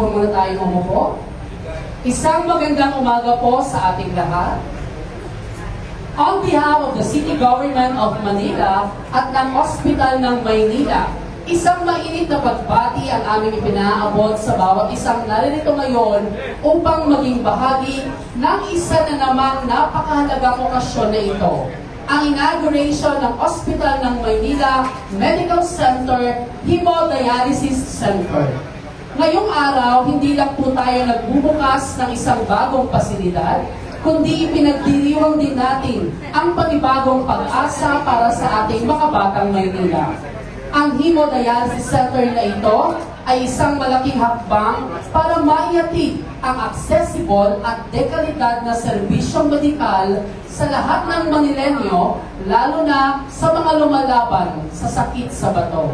po muna tayo umupo. Isang magandang umaga po sa ating lahat. On behalf of the City Government of Manila at ng Hospital ng Maynila, isang mainit na pagbati ang aming ipinaabot sa bawat isang naririto ngayon upang maging bahagi ng isa na namang napakahalagang okasyon na ito, ang inauguration ng Hospital ng Maynila Medical Center Hemodialysis Center. Ngayong araw, hindi lang po tayo nagbubukas ng isang bagong pasilidad, kundi ipinagdiriwang din natin ang panibagong pag-asa para sa ating mga batang Maynila. Ang Hemodialysis Center na ito ay isang malaking hakbang para maihatid ang accessible at dekalidad na serbisyong medikal sa lahat ng Manilenyo, lalo na sa mga lumalaban sa sakit sa bato.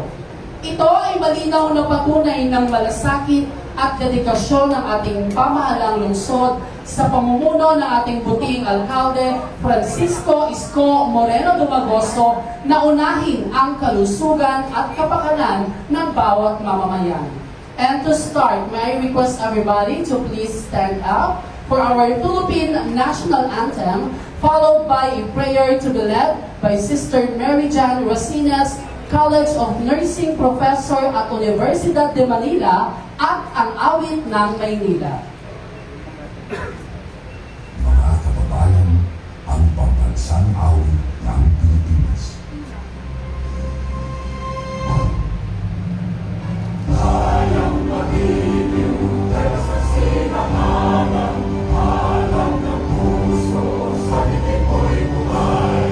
Ito ay malinaw na patunay ng malasakit at dedikasyon ng ating pamahalang lungsod sa pamumuno ng ating butiing alkalde Francisco Isko Moreno Dumagoso na unahin ang kalusugan at kapakanan ng bawat mamamayan. And to start, may I request everybody to please stand up for our Philippine National Anthem, followed by a prayer to be led by Sister Mary Jan Rosines, College of Nursing Professor at Universidad de Manila, at ang awit ng Maynila. Mga kababayan, ang pambansang awit ng Pilipinas. Kayang magiliw sa sinamanan, alam ng puso sa higit ko'y buhay.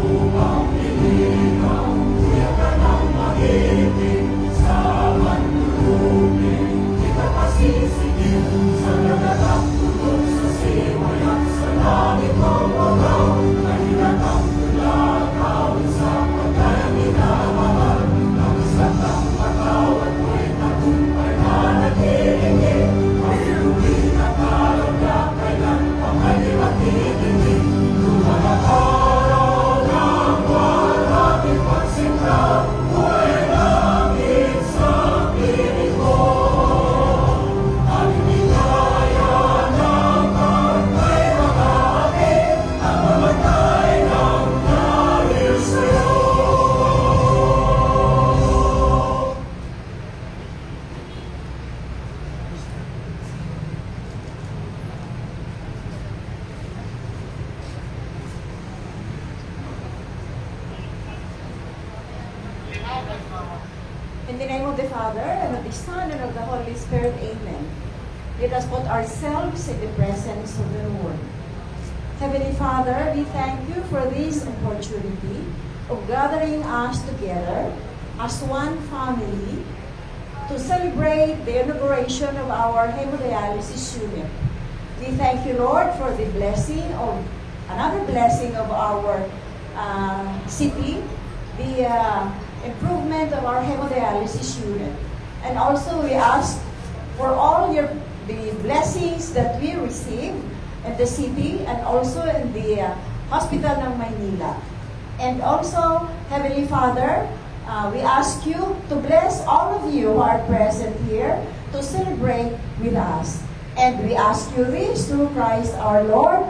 Lupang iligang, kuya ka ng mag-ibig, sa manlulubing, kita pasisigil sa nagatang tulog sa siway at sa langit ng wagaw, na hinatang tulakaw sa pagkayang minamahal, ng isang ng patawad ko'y tagumpay na nag-iingin, ang ilubin at karagya, kailan pang ay matitinig, lumalang araw ng walang ipagsimula, buhay langit sa piling mo. Ang ligaya ng kantay makakit, ang mamatay ng dahil sa'yo. In the name of the Father, and of the Son, and of the Holy Spirit, Amen. Let us put ourselves in the presence of the Lord. Heavenly Father, we thank you for this opportunity of gathering us together as one family to celebrate the inauguration of our hemodialysis unit. We thank you, Lord, for the blessing of another blessing of our city, the improvement of our hemodialysis unit. And also we ask for all the blessings that we receive in the city and also in the Hospital ng Maynila. And also, Heavenly Father, we ask you to bless all of you who are present here to celebrate with us. And we ask you this through Christ our Lord.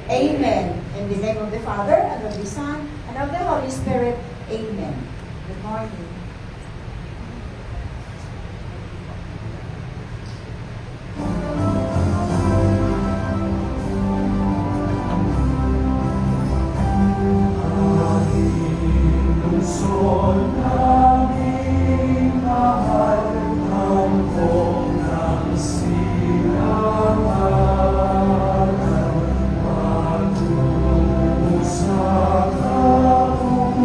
Amen. In the name of the Father, and of the Son, and of the Holy Spirit. Amen. Good morning. Sa kapunan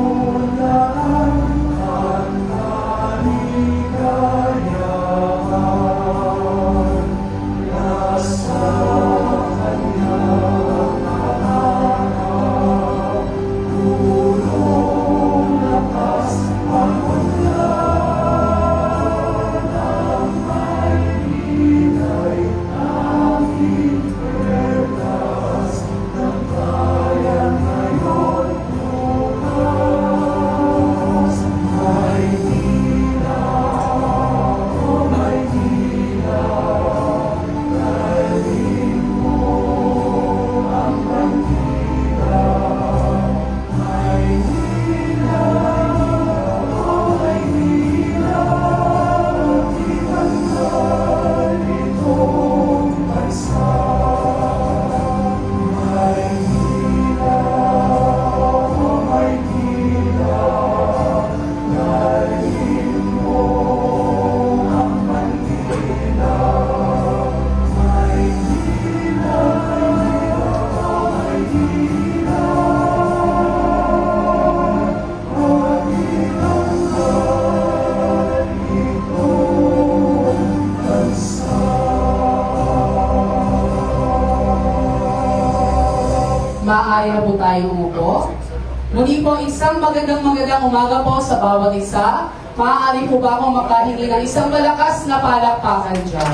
Maaari na po tayong umupo. Muli po, isang magandang umaga po sa bawat isa. Maaari po ba akong makahingi ng isang malakas na palakpakan dyan?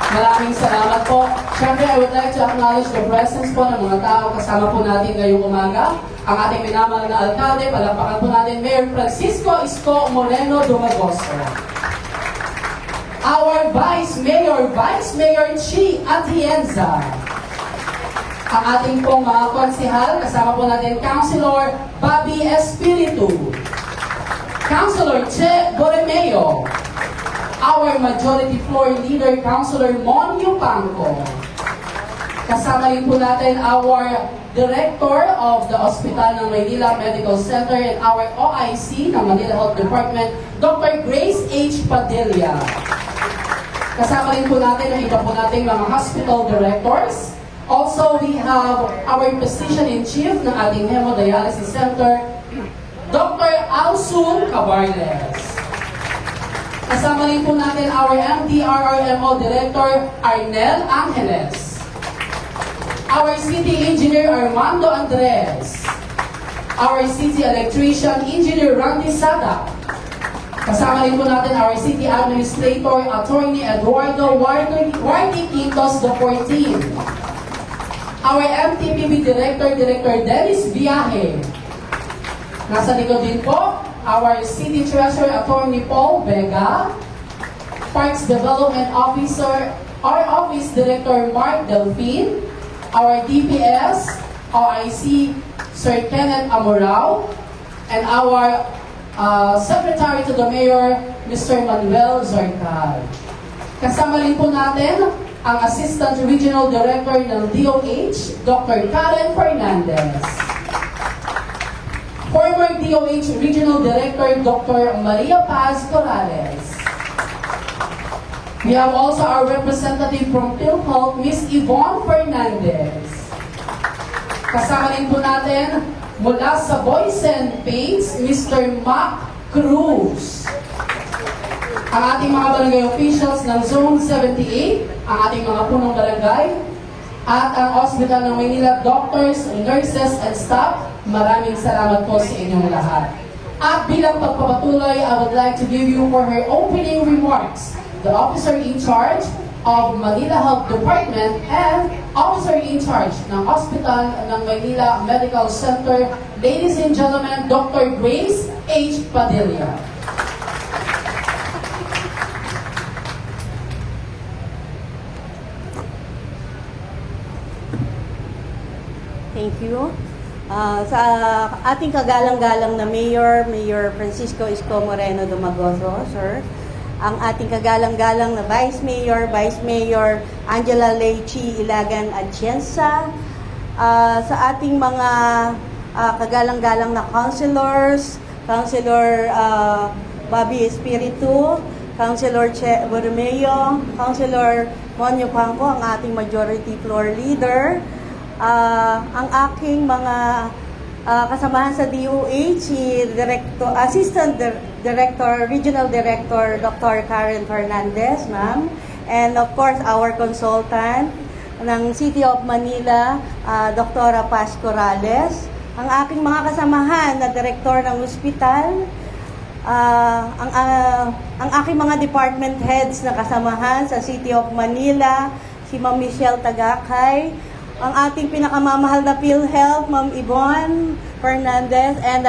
Maraming salamat po. Siyempre, I would like to acknowledge the presence po ng mga tao kasama po natin ngayong umaga. Ang ating minamahal na alkalde, palakpakan po natin Mayor Francisco Isko Moreno Dumagoso. Our Vice Mayor Chi Atienza. Ang ating pong mga konsehal, kasama po natin Councilor Bobby Espiritu, Councilor Che Borromeo, our Majority Floor Leader, Councilor Monyo Pangco. Kasama rin po natin our Director of the Hospital ng Maynila Medical Center and our OIC ng Manila Health Department, Dr. Grace H. Padilla. Kasama rin po natin ang iba po nating mga hospital directors. Also, we have our Physician-in-Chief ng ating Hemodialysis Center, Dr. Alsun Cabarles. Kasama rin po natin our MDRRMO Director, Arnel Angeles. Our City Engineer, Armando Andres. Our City Electrician, Engineer Randy Sada. Kasama rin po natin our City Administrator, Attorney Eduardo Wardy Quintos IV. Our MTPB Director, Director Dennis Viaje. Nasa likod din po, our City Treasurer, Attorney Paul Vega. Parks Development Officer, our Office Director, Mark Delfin. Our DPS, OIC, Sir Kenneth Amorao. And our Secretary to the Mayor, Mr. Manuel Zorcal. Kasama rin po natin ang Assistant Regional Director ng DOH, Dr. Karen Fernandez. Former DOH Regional Director, Dr. Maria Paz Corrales. We have also our representative from PhilHealth, Ms. Yvonne Fernandez. Kasama rin po natin mula sa Boys and Paints, Mr. Mac Cruz. Ang ating mga barangay officials ng Zone 78, ang ating mga punong barangay, at ang Hospital ng Maynila doctors, nurses, and staff, maraming salamat po sa inyong lahat. At bilang pagpapatuloy, I would like to give you for her opening remarks, the Officer in Charge of Manila Health Department and Officer in Charge ng Hospital ng Maynila Medical Center, ladies and gentlemen, Dr. Grace H. Padilla. Thank you. Sa ating kagalang-galang na Mayor Francisco Isko Moreno Dumagoso, sir. Ang ating kagalang-galang na Vice Mayor Angela Leichi Ilagan Atienza. Sa ating mga kagalang-galang na councilors, Councilor Bobby Espiritu, Councilor Che Borromeo, Councilor Monyo Pangco, ang ating Majority Floor Leader, ang aking mga kasamahan sa DOH, si Assistant Director, Regional Director, Dr. Karen Fernandez, ma'am, and of course, our consultant ng City of Manila, Dr. Paz Corrales, ang aking mga kasamahan na Director ng Hospital, ang aking mga department heads na kasamahan sa City of Manila, si Ma'am Michelle Tagakay, ang ating pinakamamahal na PhilHealth, Ma'am Yvonne Fernandez, and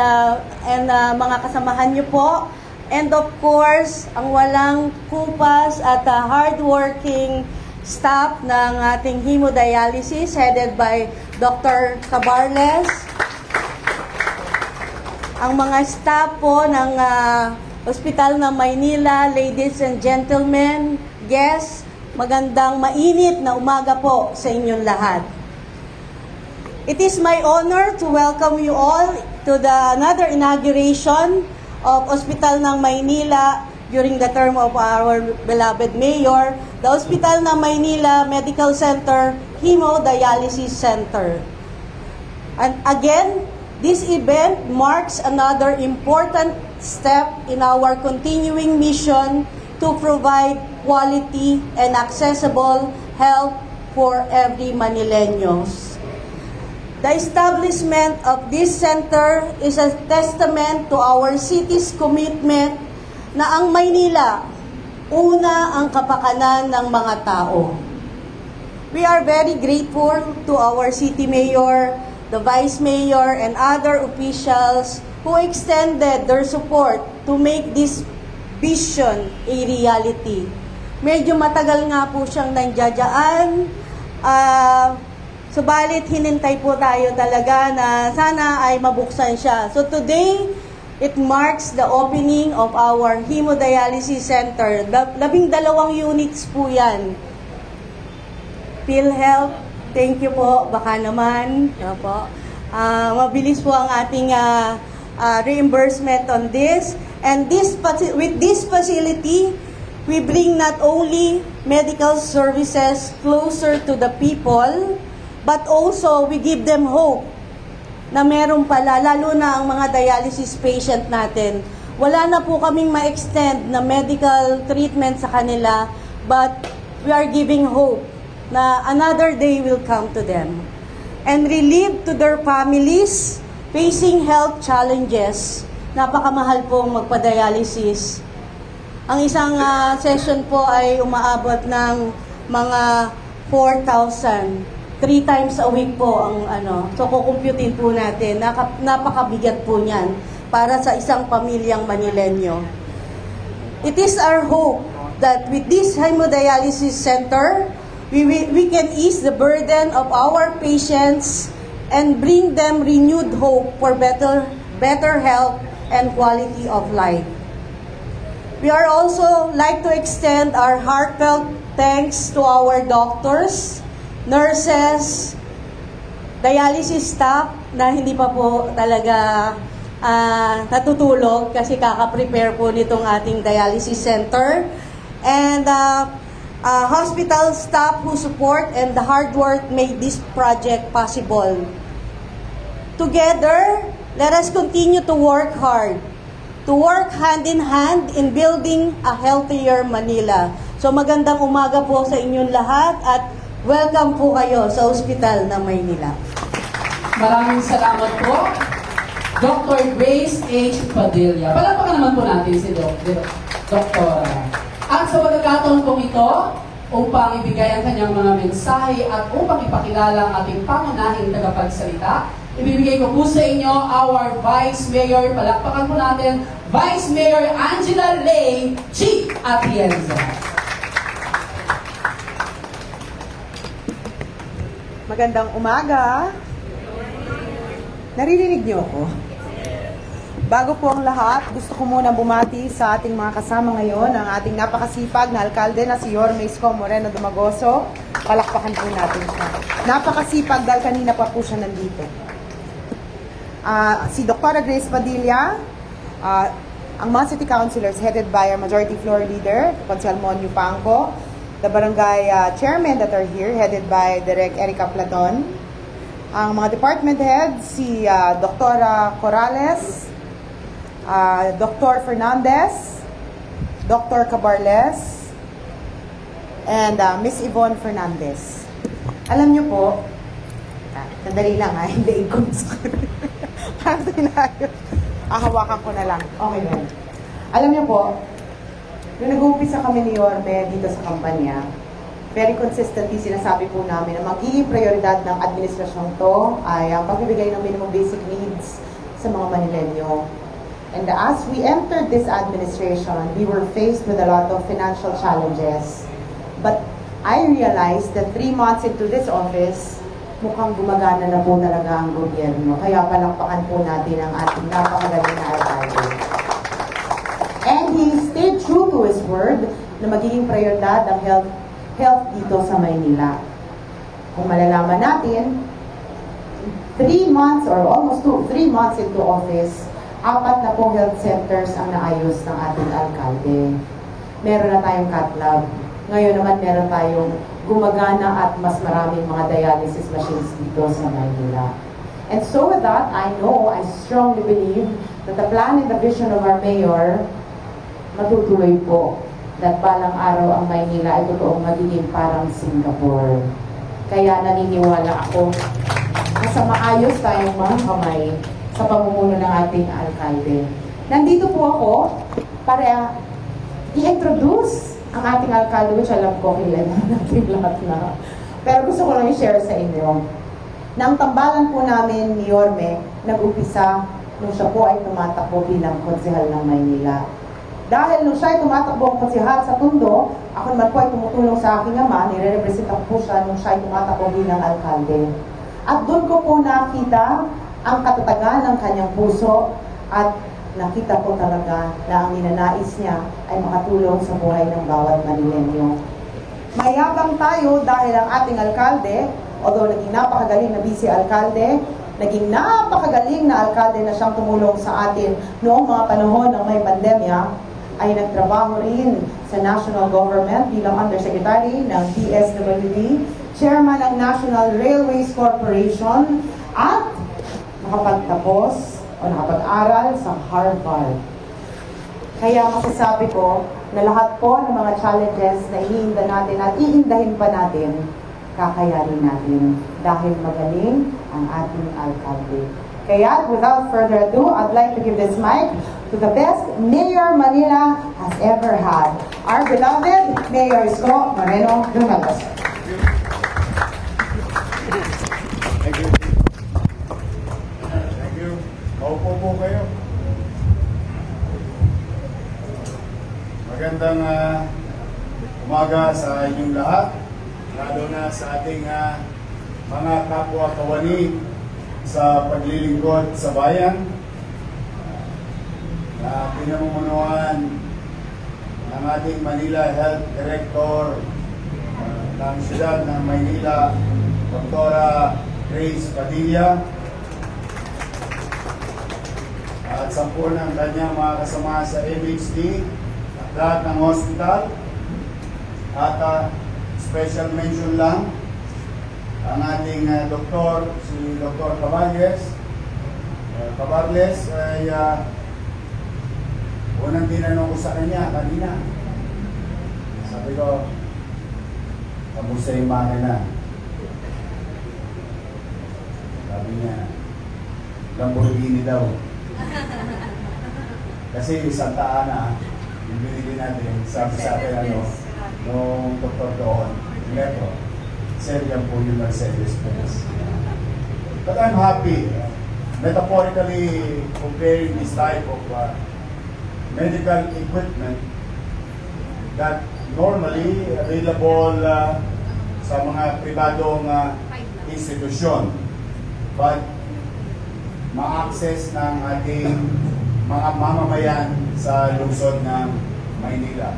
mga kasamahan niyo po. And of course, ang walang kupas at hardworking staff ng ating hemodialysis headed by Dr. Cabarles. Ang mga staff po ng Hospital ng Maynila, ladies and gentlemen, guests, magandang mainit na umaga po sa inyong lahat. It is my honor to welcome you all to another inauguration of Hospital ng Maynila during the term of our beloved Mayor, the Hospital ng Maynila Medical Center, Hemodialysis Center. And again, this event marks another important step in our continuing mission to provide quality, and accessible health for every Manileños. The establishment of this center is a testament to our city's commitment na ang Maynila, una ang kapakanan ng mga tao. We are very grateful to our city mayor, the vice mayor, and other officials who extended their support to make this vision a reality. Medyo matagal nga po siyang nandiyadyaan, subalit hinintay po tayo talaga na sana ay mabuksan siya. So today, it marks the opening of our hemodialysis center. 12 units po yan. PhilHealth, thank you po. Baka naman. Opo. Mabilis po ang ating reimbursement on this. And with this facility, we bring not only medical services closer to the people, but also we give them hope na meron pala, lalo na ang mga dialysis patient natin. Wala na po kaming ma-extend na medical treatment sa kanila, but we are giving hope na another day will come to them. And relief to their families facing health challenges. Napakamahal po magpa-dialysis. Ang isang session po ay umaabot ng mga 4,000. 3 times a week po ang So kukumputin po natin. Napakabigat po niyan para sa isang pamilyang Manileño. It is our hope that with this hemodialysis center, we can ease the burden of our patients and bring them renewed hope for better health and quality of life. We are also like to extend our heartfelt thanks to our doctors, nurses, dialysis staff na hindi pa po talaga natutulog kasi kaka-prepare po nitong ating dialysis center, and hospital staff who support and the hard work made this project possible. Together, let us continue to work hard, to work hand in hand in building a healthier Manila. So magandang umaga po sa inyong lahat at welcome po kayo sa Ospital ng Maynila. Maraming salamat po, Dr. Grace H. Padilla. Palakpakan naman po natin si Dr. At sa pagkakataon pong ito, upang ibigay ang kanyang mga mensahe at upang ipakilala ang ating pangunahing tagapagsalita, ibibigay ko po sa inyo our Vice Mayor, palakpakan po natin, Vice Mayor Angela Lay G. Atienza. Magandang umaga. Naririnig niyo ako? Bago po ang lahat, gusto ko muna bumati sa ating mga kasama ngayon, ang ating napakasipag na alkalde na si Yorme Isko Moreno Dumagoso. Palakpakan po natin siya. Napakasipag dahil kanina pa po siya nandito. Si Dr. Grace Padilla, ang mga city councilors headed by our majority floor leader, Consel Monyo Pangco, the barangay chairmen that are here, headed by Direk Erica Platon, ang mga department heads, si Dr. Corrales, Dr. Fernandez, Dr. Cabarles, and Miss Yvonne Fernandez. Alam niyo po, sandali lang hindi ko parang tinayos. Hawakan ko na lang. Okay then. Alam niyo po, nung nag-uumpisa kami ni Yorme dito sa kampanya, very consistently sinasabi po namin na magiging prioridad ng administrasyong to ay ang pagbibigay ng minimum basic needs sa mga Manileño. And as we entered this administration, we were faced with a lot of financial challenges. But I realized that 3 months into this office, mukhang gumagana na po talaga ang gobyerno. Kaya palakpakan po natin ang ating napakagaling na alkalde. And he stayed true to his word na magiging prioridad ang health dito sa Maynila. Kung malalaman natin, 3 months or almost 3 months into office, 4 na pong health centers ang naayos ng ating alkalde. Meron na tayong cath lab. Ngayon naman meron tayong gumagana at mas maraming mga dialysis machines dito sa Maynila. And so with that, I strongly believe that the plan and the vision of our mayor matutuloy po. na balang araw ang Maynila ay totoong magiging parang Singapore. Kaya naniniwala ako na sa maayos tayong mga kamay sa pamumuno ng ating alkalde. Nandito po ako para i-introduce ang ating alkalde, which alam ko kilala natin lahat na. Pero gusto ko lang i-share sa inyo. Nang tambalan po namin ni Yorme, nag-upisa nung siya po ay tumatakbo bilang konsehal ng Maynila. Dahil nung siya ay tumatakbo ang konsehal sa Tondo, ako naman po ay tumutulong sa aking ama, nire-represent ko po siya nung siya ay tumatakbo bilang alkalde. At doon ko po nakita ang katatagan ng kanyang puso at nakita ko talaga na ang ninanais niya ay makatulong sa buhay ng bawat Manilenyo. Mayabang tayo dahil ang ating alkalde, although naging napakagaling na vice-alkalde, naging napakagaling na alkalde na siyang tumulong sa atin noong mga panahon ng may pandemya, ay nagtrabaho rin sa national government bilang undersecretary ng DSWD, chairman ng National Railways Corporation, at nakapagtapos o nakapag-aral sa Harvard. Kaya masasabi ko na lahat po ng mga challenges na iniinda natin at iindahin pa natin, kakayanin natin dahil magaling ang ating alkalde. Kaya without further ado, I'd like to give this mic to the best mayor Manila has ever had, our beloved Mayor Isko Moreno Dumaguez. Thank you. Thank you. Maupo po kayo. Magandang umaga sa inyong lahat, lalo na sa ating mga kapwa-kawani sa paglilingkod sa bayan na pinamumunuan ng ating Manila Health Director ng siyudad ng Maynila, Dr. Grace Padilla, at 10 ng kanyang mga kasama sa MHD at lahat ng hospital. At special mention lang ang ating doktor, si Dr. Cabarles ay unang tinanong ko sa kanya kanina. Sabi ko, kamusta yung makina? Sabi niya, Lamborghini daw. Kasi Santa Ana, yung binili natin, sabi sa akin nung doktor doon, Metro, sir, yan po yung Mercedes-Benz. But I'm happy, metaphorically comparing this type of medical equipment that normally available sa mga pribadong institusyon, but ma-access ng ating mga mamamayan sa lungsod ng Maynila.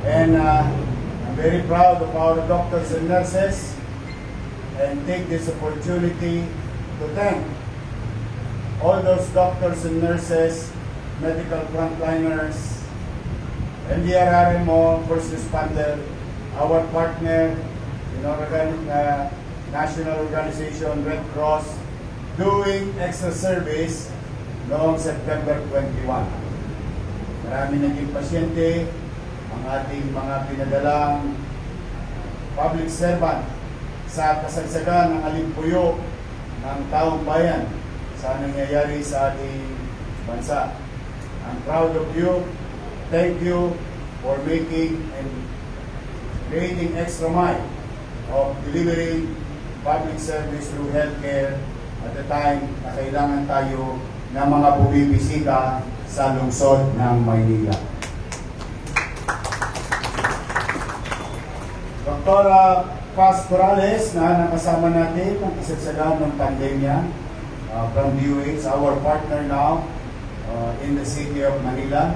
And I'm very proud of our doctors and nurses and take this opportunity to thank all those doctors and nurses, medical frontliners, NDRRMO, first responder, our partner, national organization, Red Cross, doing extra service noong September 21. Marami naging pasyente, ang ating mga pinadalang public servant sa kasagsagan ng alimpuyo ng taong bayan sa nangyayari sa ating bansa. I'm proud of you. Thank you for making and creating extra mile of delivering public service through healthcare at the time na kailangan tayo ng mga bumibisita sa lungsod ng Maynila. Dr. Paz Corrales na nakasama natin ang kasagsagan ng pandemya from DOH, our partner now in the city of Manila.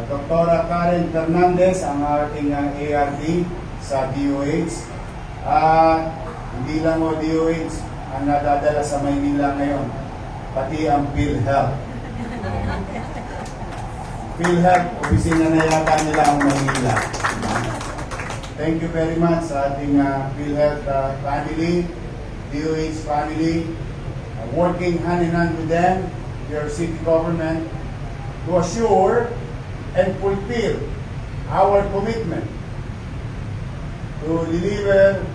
Dr. Karen Fernandez, ang ating ARD sa DOH. Hindi lang o DOH ang nadadala sa Maynila ngayon, pati ang PhilHealth. PhilHealth, opisina na yata nila ang Maynila. Thank you very much sa ating PhilHealth family, DOH family, working hand in hand with them, your city government, to assure and fulfill our commitment to deliver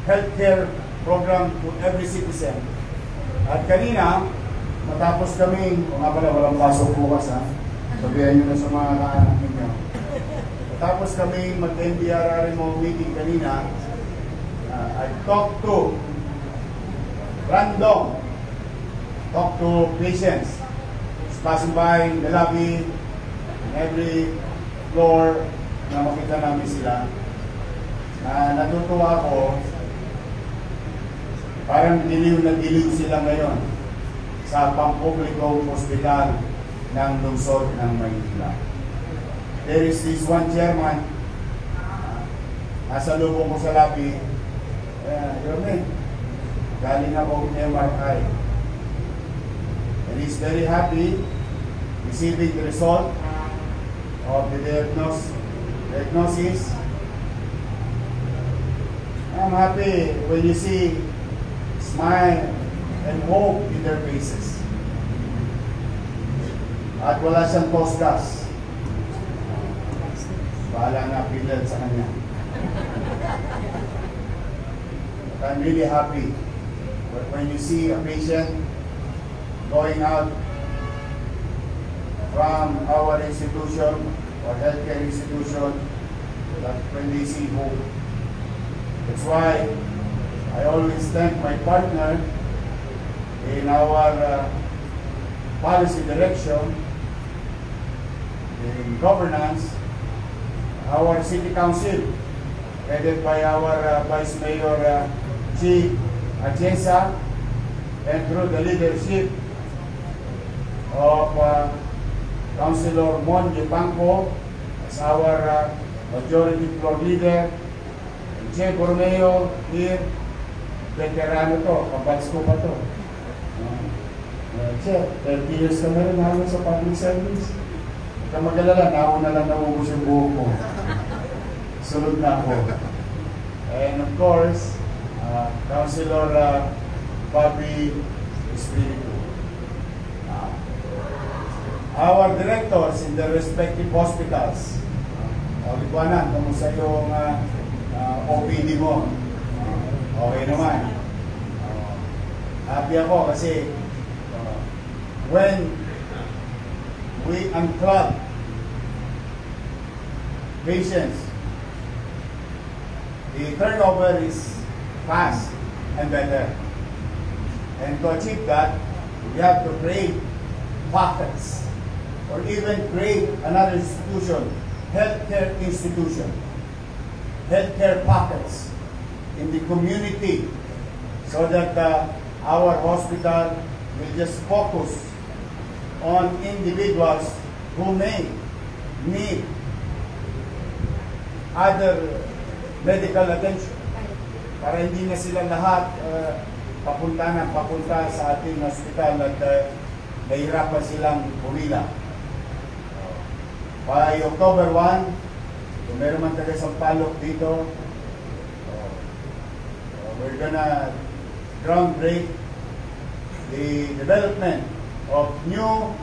healthcare program to every citizen. At kanina, matapos kami, o nga pala, walang pasok bukas ha, sabihan nyo na sa mga kaanak ninyo. Matapos kami mag-NDRRMO meeting kanina, I talked to random, talk to patients passing by the lobby, in every floor na makita namin sila. Natutuwa ako, parang diliw na diliw sila ngayon sa pampublikong ospital ng lungsod ng Maynila. There is this one chairman, nasa lubong ko sa lobby, Yorme, galing ako MRI. And he's very happy receiving the result of the diagnosis. I'm happy when you see smile and hope in their faces. At wala siyang postgas. Bahala na pinlet sa kanya. I'm really happy when you see a patient going out from our institution or healthcare institution, that when they see hope. That's why I always thank my partner in our policy direction, in governance, our city council, headed by our Vice Mayor Chi Atienza, and through the leadership of Councilor Mon Yupanco as our majority floor leader, and Che Borromeo here, veterano to, kabats ko pa to. Che, 30 years ka na rin namin sa public service. Huwag ka mag-alala, nauna lang namubos yung buhok mo. Sunod na ako. And of course, Councilor Bobby Espiritu. Our directors in the respective hospitals. Lipuanan, kamusta yung OPD mo? Okay naman. Happy ako kasi when we unclog patients, the turnover is fast and better. And to achieve that, we have to create pockets or even create another institution, healthcare institution, healthcare pockets in the community so that our hospital will just focus on individuals who may need other medical attention para hindi na sila lahat papunta sa ating hospital at nahihirapan silang pumila. By October 1, kung meron man taga Sampaloc dito, we're gonna groundbreak the development of new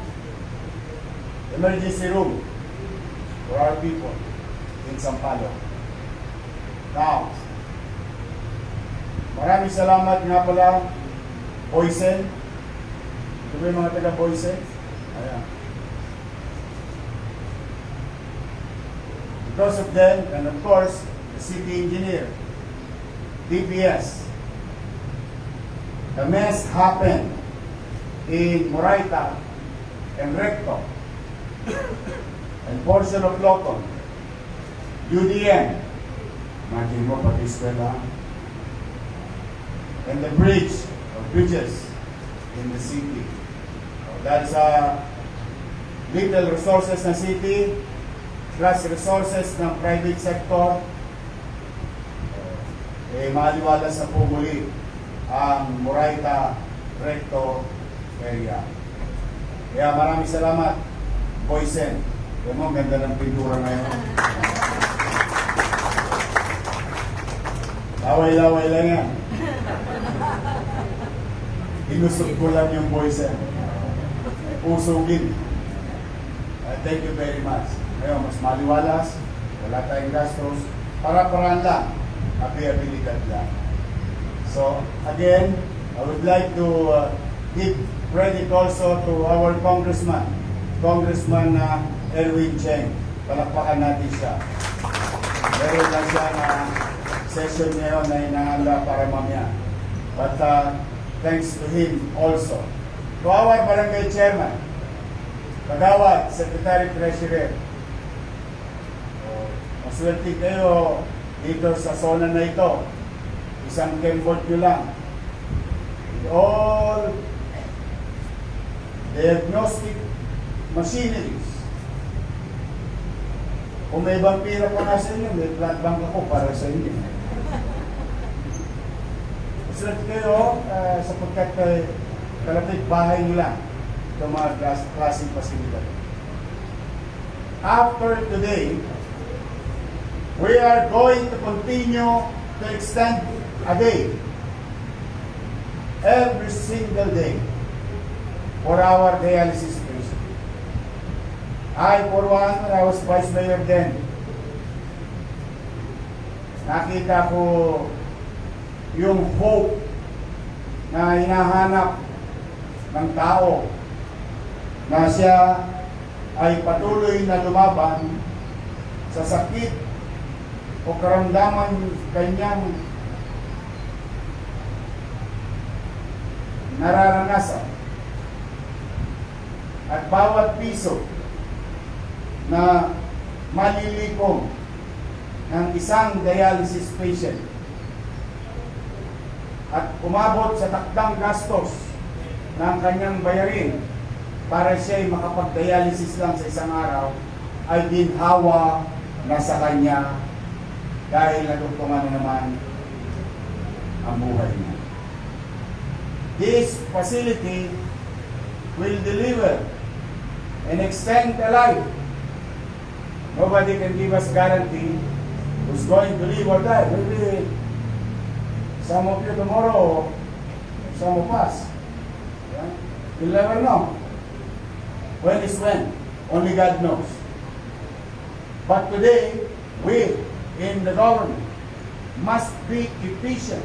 emergency room for our people in Sampaloc. Now, maraming salamat nga pala, Boysen. Ito ba yung mga taga Boysen? Ayan. Because of them, and of course, the city engineer, DPS, the mess happened in Moraita and Recto and portion of Locon, UDM, imagine mo pati eskwela, and the bridges in the city. That's little resources ng city plus resources ng private sector. Maliwalas na po muli ang Moraita Recto area. Kaya maraming salamat, Boysen. Yan mo, ganda ng pintura ngayon. Laway-laway lang yan. Inusog ko lang yung Boysen. Usugin. Thank you very much. Ngayon, mas maliwalas, wala tayong gastos, para-paraan lang, availability lang. So, again, I would like to give credit also to our Congressman Erwin Cheng. Palakpakan natin siya. Meron lang siya na session ngayon na inahanda para mamaya. But thanks to him also. To our Barangay Chairman, Kagawad, Secretary Treasurer, maswerte kayo dito sa zona na ito. Isang kembot nyo lang. All diagnostic machineries. Kung may vampira pa na sa inyo, may blood bank ako para sa inyo. Maswerte kayo sapagkat kalapit bahay nyo lang itong mga klaseng pasilidad. After today, we are going to continue to extend a day, every single day, for our dialysis patient. I, for one, when I was Vice Mayor then, nakita ko yung hope na hinahanap ng tao na siya ay patuloy na lumaban sa sakit o karamdaman kanyang nararanasan. At bawat piso na malilikom ng isang dialysis patient at umabot sa takdang gastos ng kanyang bayarin para siya'y makapag-dialysis lang sa isang araw, ay ginhawa na sa kanya dahil natutulungan na naman ang buhay niya. This facility will deliver and extend the life. Nobody can give us guarantee who's going to live or die. Maybe some of you tomorrow, some of us. Yeah? You'll never know. When is when? Only God knows. But today, we in the government must be efficient,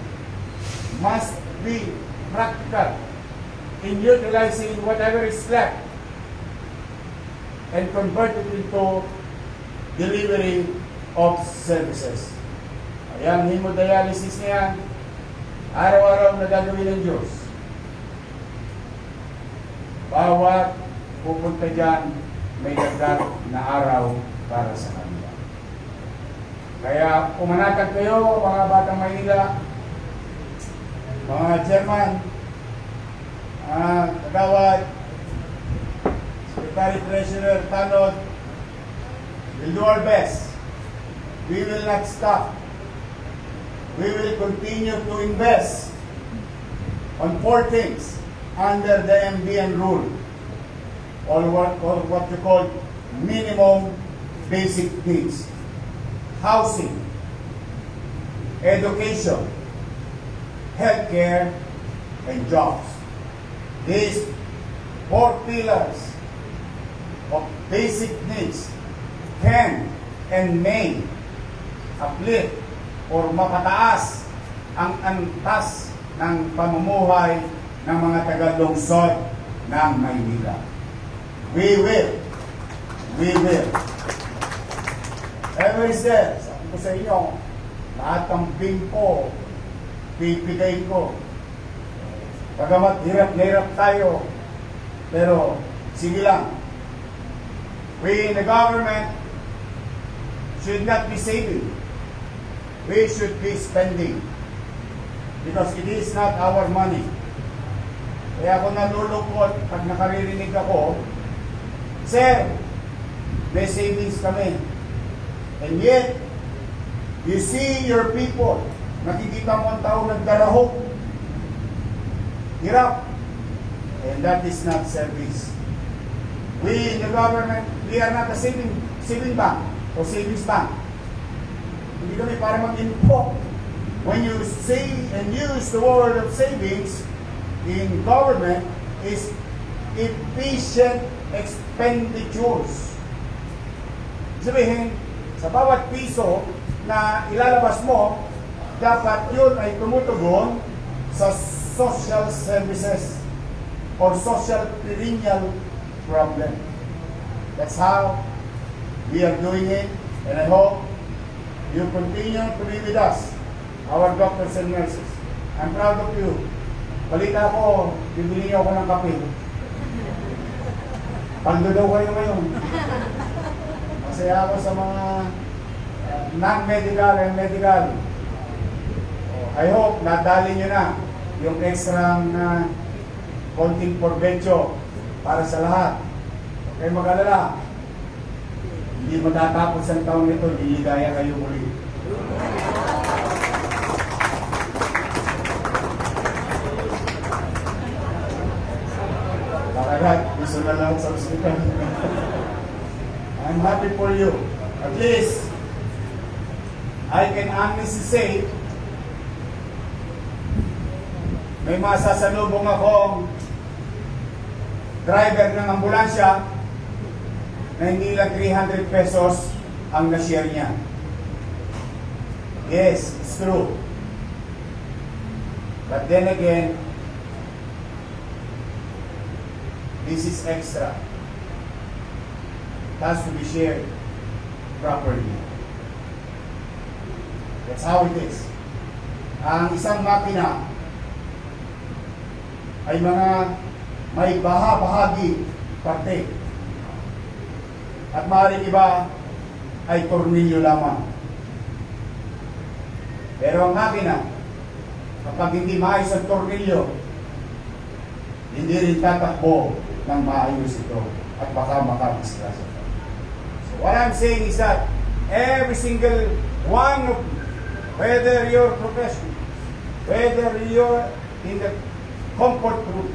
must be practical in utilizing whatever is left and convert it into delivery of services. Ayan, hemodialysis niya, araw-araw na gagawin ng Diyos. Bawat pupunta dyan, may dagdag na araw para sa kanila. Kaya pumanatag kayo, mga Batang Maynila, mga chairman, kagawad, Secretary Treasurer Tanod, we'll do our best. We will not stop. We will continue to invest on 4 things under the MBN rule, or what you call minimum basic needs: housing, education, healthcare, and jobs. These 4 pillars of basic needs can and may uplift or mapataas ang antas ng pamumuhay ng mga taga-lungsod ng Maynila. We will. Ever said, sabi ko sa inyo, lahat ng bingko, pipigay ko. Pagamat hirap tayo, pero sige lang. We in the government should not be saving. We should be spending. Because it is not our money. Kaya ako nalulungkot pag nakaririnig ako, Sir, may savings kami. And yet, you see your people, nakikita mo ang tao nagdarahok, hirap. And that is not service. We in the government, we are not a saving bank o savings bank. Hindi kami para mag-info. When you say and use the word of savings in government is efficient expenditures. Sabihin, sa bawat piso na ilalabas mo, dapat yun ay tumutugon sa social services or social perennial problem. That's how we are doing it, and I hope you continue to be with us, our doctors and nurses. I'm proud of you. Balita ko, bibili niyo ako ng kape. Pando daw kayo ngayon. Masaya ako sa mga non-medical and medical. I hope nadali nyo na yung extra konting porbensyo para sa lahat. Huwag kayong mag-alala. Hindi matatapos ang taon nito, liligaya kayo muli. Bakagat, gusto na lang sa hospital. I'm happy for you. At least, I can honestly say, may masasalubong akong driver ng ambulansya na hindi lang 300 pesos ang na-share niya. Yes, it's true. But then again, this is extra. It has to be shared properly. That's how it is. Ang isang makina ay mga may bahagi parte. At maaaring iba ay tornilyo lamang. Pero ang makina, kapag hindi maayos ang tornilyo, hindi rin tatakbo ng maayos ito at baka makadisgrasya. So what I'm saying is that every single one of you, whether you're professionals, whether you're in the comfort room,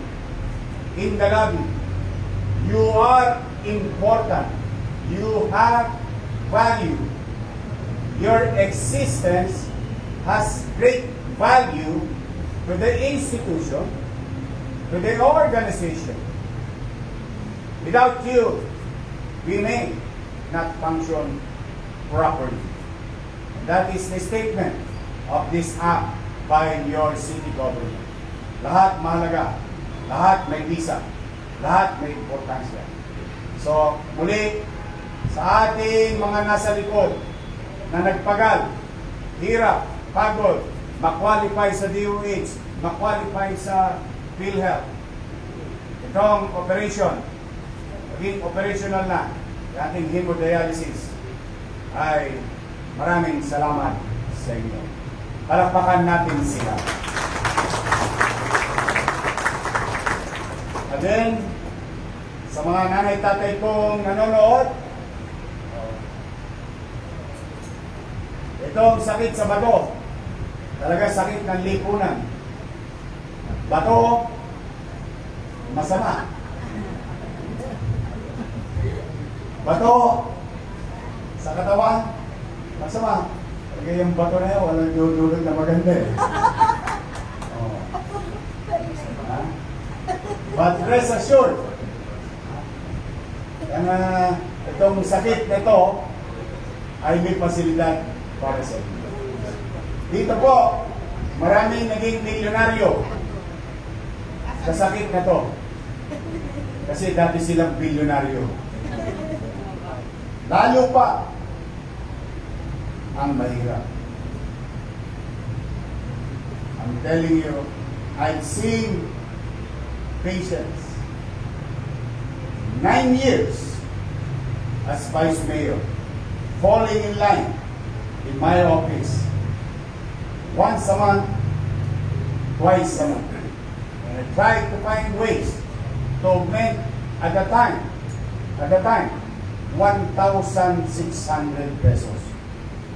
in the lobby, you are important. You have value. Your existence has great value to the institution, to the organization. Without you, we may not function properly. That is the statement of this act by your city government. Lahat mahalaga, lahat may visa, lahat may importansya. So, muli, sa ating mga nasa likod na nagpagal, hirap, pagod, ma-qualify sa DOH, ma-qualify sa PhilHealth, itong operation, maging operational na, yung ating hemodialysis, ay maraming salamat sa inyo. Palakpakan natin sila. And then, sa mga nanay-tatay kong nanonood, itong sakit sa bato, talaga sakit ng lipunan. Bato, masama. Bato, sa katawan, masama. Talaga yung bato na yun, walang dudulog na maganda eh. Oh. But rest assured, itong sakit na ito ay may pasilidad para sa inyo. Dito po, maraming naging milyonaryo sa sakit na ito. Kasi dati silang bilyonaryo. Lalo pa ang mahirap. I'm telling you, I've seen patients 9 years as vice mayor falling in line in my office once a month, twice a month. And I tried to find ways to augment at the time 1,600 pesos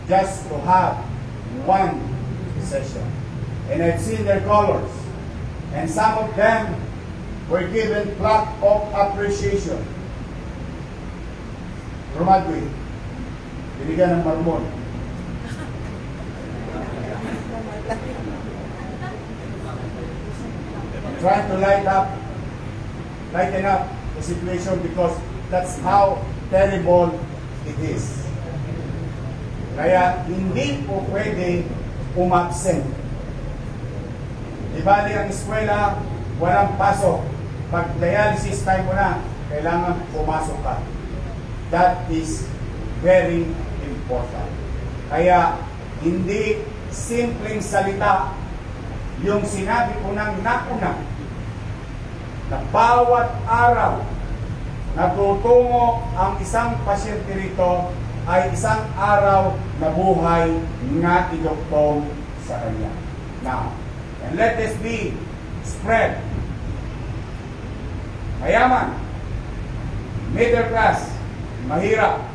just to have one session. And I've seen their colors. And some of them were given plaque of appreciation. Romadwi, binigyan ng marmol. I'm trying to lighten up the situation because that's how terrible it is. Kaya hindi po pwede umabsent. Di bali ang eskwela, walang pasok. Pag dialysis time mo na, kailangan pumasok ka. That is very important. Kaya hindi simpleng salita yung sinabi ko ng nauna na bawat araw natutungo ang isang pasyente rito ay isang araw na buhay nga idoktor sa kanya. Now, and let this be spread. Mayaman, middle class, mahirap,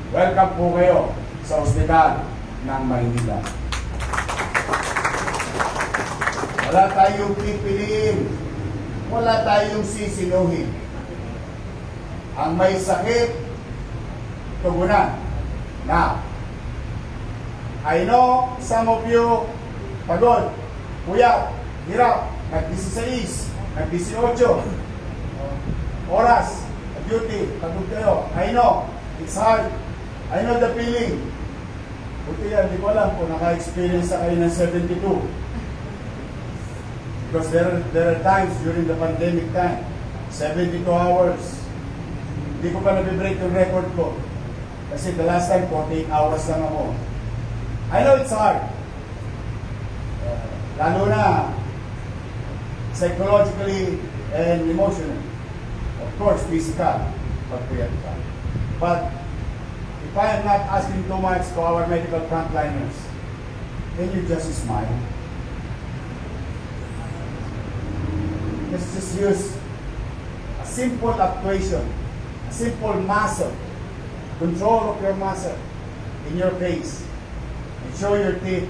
welcome po kayo sa ospital ng Maynila. Wala tayong pipiliin, wala tayong sisinuhin. Ang may sakit, tugunan. Now, I know some of you pagod, puyat, hirap, nag-16, nag-18 oras, duty, pagod kayo. I know, it's hard. I know the feeling. Buti yan, di ko alam kung naka-experience na kayo ng 72. Because there are times during the pandemic time, 72 hours. Hindi ko pa nabibreak yung record ko. Kasi the last time, 48 hours lang ako. I know it's hard. Lalo na psychologically and emotionally. Of course, physical. But if I am not asking too much to our medical frontliners, can you just smile? Let's just use a simple actuation, a simple muscle, control of your muscle in your face, and show your teeth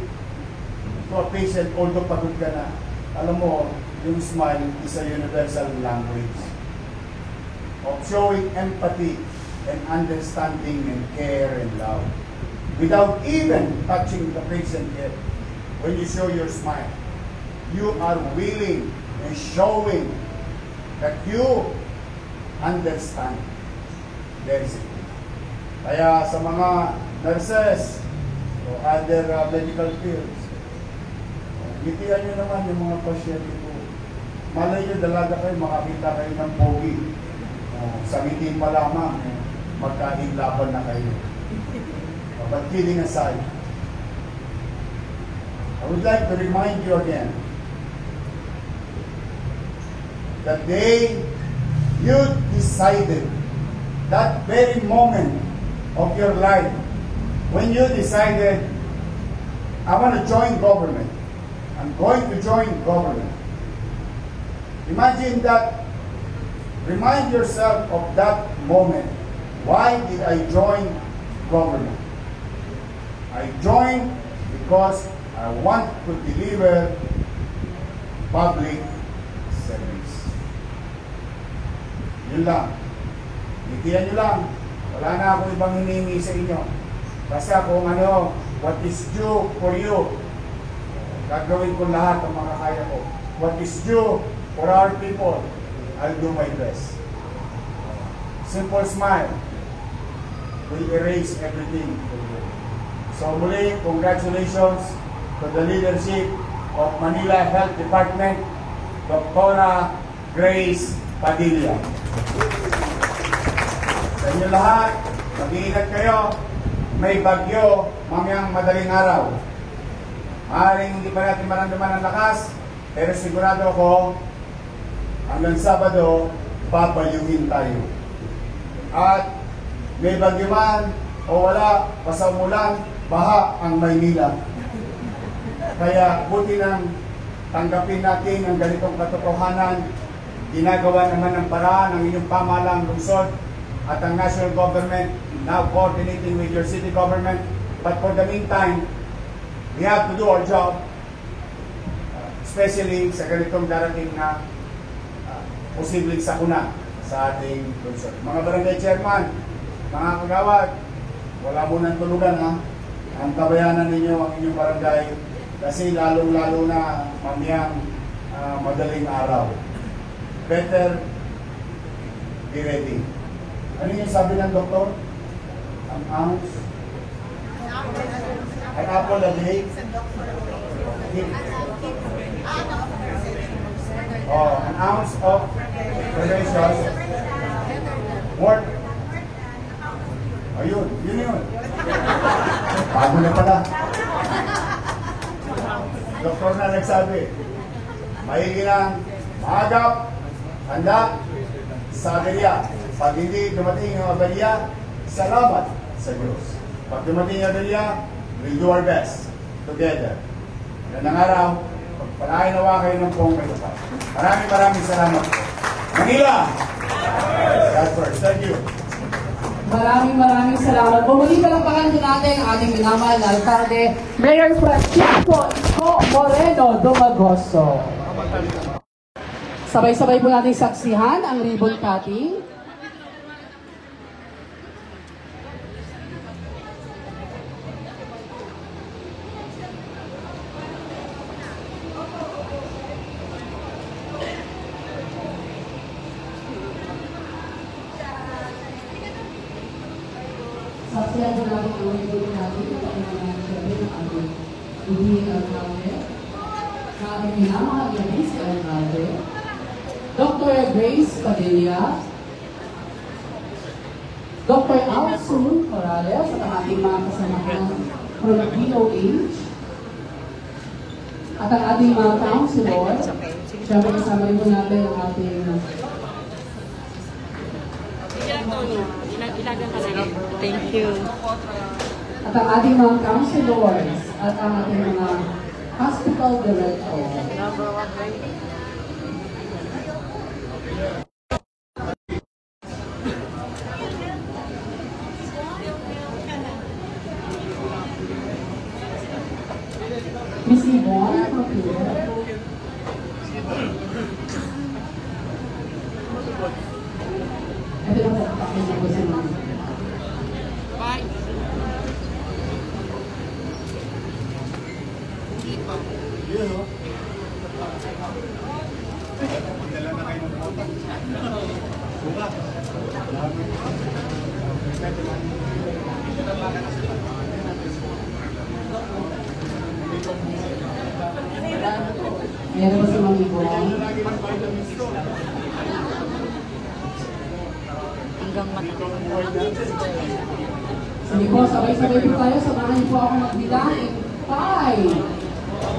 to a patient, although pagod ka na. Alam mo, yung smile is a universal language of showing empathy and understanding and care and love. Without even touching the patient yet, when you show your smile, you are willing and showing that you understand their situation. Kaya sa mga nurses o other medical fields, ngitian nyo naman yung mga pasyente ko. Malay nyo, dalaga kayo, makakita kayo ng pogi. Sa ngiti pa lamang, magkahinlaban na kayo. But kidding aside, I would like to remind you again, the day you decided, that very moment of your life, when you decided, I want to join government, I'm going to join government. Imagine that, remind yourself of that moment. Why did I join government? I joined because I want to deliver public service. Yun lang. Itiyan nyo lang. Wala na ako ibang hiningi sa inyo. Basta kung ano, what is due for you, gagawin ko lahat ng mga kaya ko. What is due for our people, I'll do my best. Simple smile will erase everything for you. So muli, congratulations to the leadership of Manila Health Department, Dr. Grace Padilla. Sa inyo lahat, mag-iingat kayo. May bagyo mamayang madaling araw. Maaaring hindi pa natin maramdaman ang lakas, pero sigurado ako, hanggang Sabado, babayuhin tayo. At may bagyo man o wala, basta umulan, baha ang Maynila. Kaya buti nang tanggapin natin ang ganitong katotohanan. Ginagawa naman ng paraan ng inyong pamahalang lungsod at ang national government, now coordinating with your city government. But for the meantime, we have to do our job, especially sa ganitong darating na posibleng sakuna sa ating lungsod. Mga barangay chairman, mga kagawad, wala munang tulugan ha. Ang kabayanan ninyo ang inyong barangay kasi lalong-lalo na mamayang madaling araw. Better be ready. Ano yung sabi ng doktor? Ang ounce An apple a day. Oh, an ounce of donations worth. Ayun, yun. Bago na pala. Doktor na nagsabi, maigi ng maagap, handa, sa aberya. Pag hindi dumating ang aberya, salamat sa Diyos. Pag dumating ang aberya, we'll do our best together. Yan ang araw, pagpalain nawa kayo ng pong kayo pa. Maraming salamat po. Manila! God first. Thank you. Maraming salamat. Bumuli pa lang pangalan natin ang ating minamahal na alkalde, Mayor Francisco Isko Moreno Dumagoso. Sabay-sabay po natin saksihan ang ribbon cutting. Saksihan po natin ang ribbon cutting at ang mga siyempre ng ating ibigin alkalde, sa ating minamahal na Vice Alkalde, Dr. Grace Padilla, Dr. Alsun Corrales at ang ating mga kasamahan from DOH, at ang ating mga counselor. Siyempre kasama rin po natin ang ating Thank you. at ang ating mga counselors at ang ating mga hospital director. Miss Yvonne, computer. Ito na po, pakinggan ko sa mga. Meron ba sa mga ibon? Hanggang Sige po, sabay-sabay po tayo. Samahan niyo po ako magbilang. 5,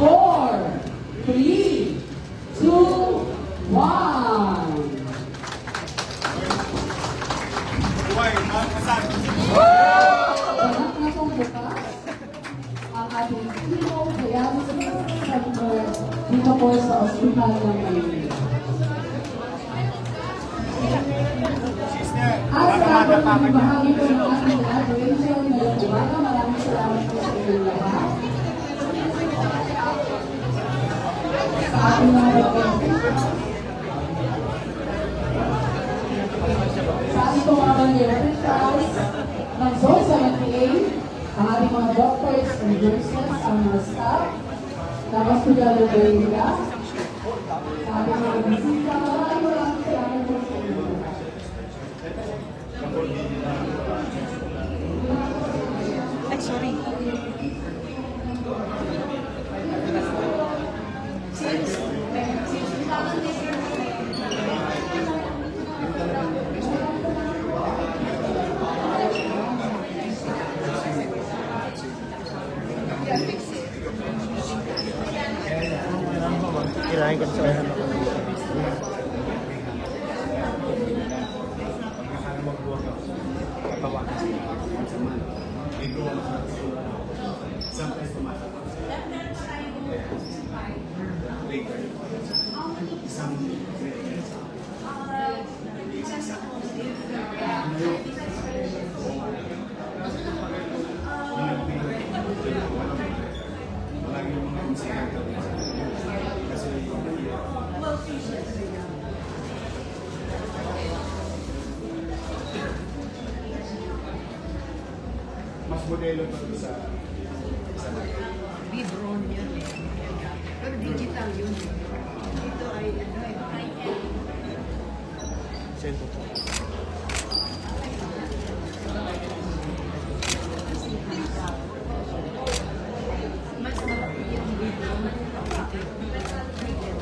4, 3, 2, 1. Anak na pong bukas ang ating Hero Dialysis Center dito po sa Ospital ng Maynila. At sa ating bahagi po ng ating graduation ngayong umaga, maraming salamat po sa inyong lahat. Sa ating mga sa ating po mga officials ng Zone 78, ang ating mga doctors and nurses, ang mga staff ng Hospital ng Maynila, sa ating mga bisita, maraming salamat po sa inyo. Ay, sorry. Kirahin ko sa ano. Mas modelo pa ito sa Drone yun eh. Pero digital yun. Dito ay ano eh. Send ko to.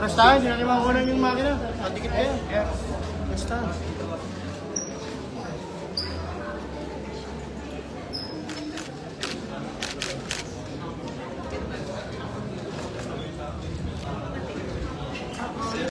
Basta, hindi na naman kunan yung makina. Dikit kayo. Basta.